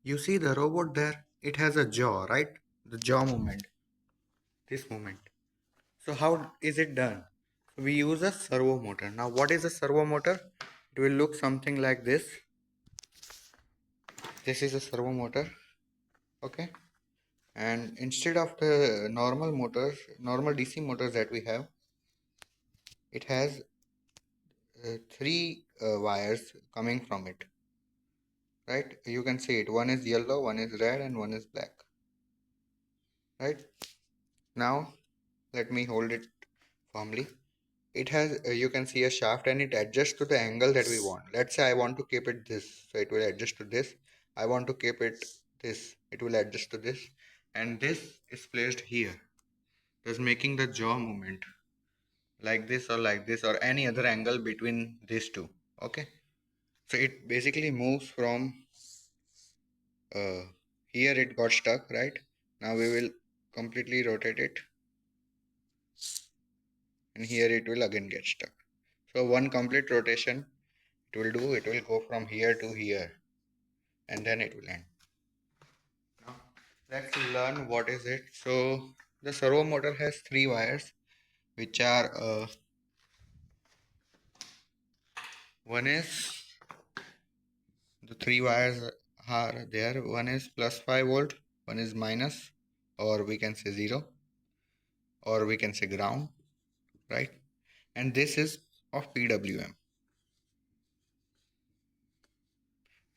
You see the robot there? It has a jaw, right? The jaw movement, this movement. So how is it done? We use a servo motor. Now what is a servo motor? It will look something like this. This is a servo motor, okay? And instead of the normal motors, normal DC motors that we have, it has three wires coming from it, right? You can see it. One is yellow, one is red, and one is black, right? Now let me hold it firmly. It has you can see a shaft, and it adjusts to the angle that we want. Let's say I want to keep it this, so it will adjust to this. I want to keep it this, it will adjust to this, and this is placed here, thus making the jaw movement like this or like this or any other angle between these two. Okay, so it basically moves from uh, here. It got stuck, right? Now we will completely rotate it, and here it will again get stuck. So one complete rotation it will do, it will go from here to here, and then it will end. Now let's learn what is it. So the servo motor has three wires, which are one is the three wires are there. One is plus 5 volt, one is minus, or we can say 0, or we can say ground, right? And this is of PWM.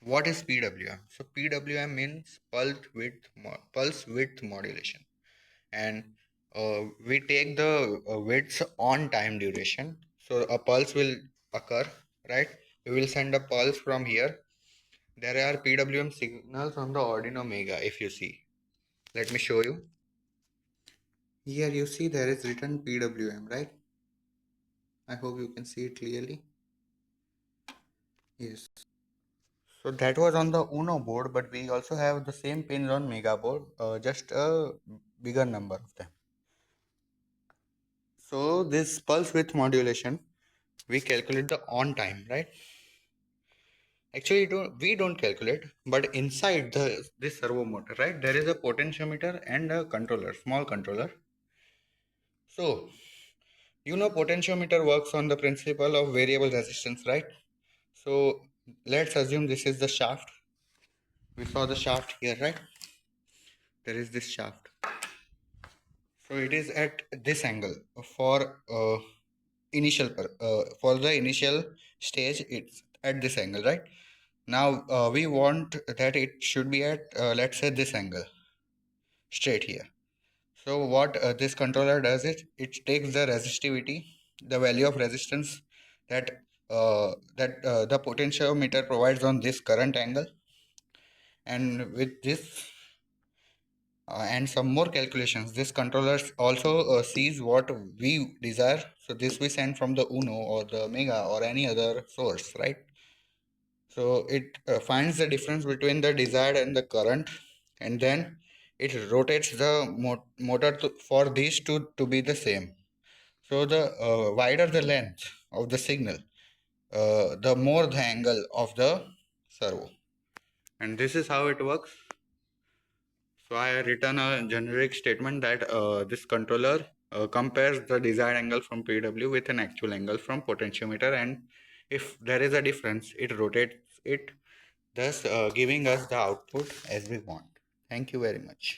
What is PWM? So PWM means pulse width modulation, and we take the widths on time duration. So a pulse will occur, right? We will send a pulse from here. There are PWM signals on the Arduino Mega. If you see, let me show you. Here you see there is written PWM, right? I hope you can see it clearly. Yes. So that was on the Uno board, but we also have the same pins on Mega board, just a bigger number of them. So this pulse width modulation, we calculate the on time, right? Actually, we don't calculate, but inside this servo motor, right, there is a potentiometer and a controller, small controller. So potentiometer works on the principle of variable resistance, right? So let's assume this is the shaft. We saw the shaft here, right? There is this shaft. So it is at this angle for for the initial stage. It's at this angle, right? Now we want that it should be at let's say this angle, straight here. So what this controller does is it takes the resistivity, the value of resistance that the potentiometer provides on this current angle, and with this and some more calculations, this controller also sees what we desire. So this we send from the Uno or the Mega or any other source, right? So it finds the difference between the desired and the current, and then it rotates the motor for these two to be the same. So the wider the length of the signal, the more the angle of the servo. And this is how it works. So I written a generic statement that this controller compares the desired angle from PW with an actual angle from potentiometer, and if there is a difference, it rotates it, thus giving us the output as we want. Thank you very much.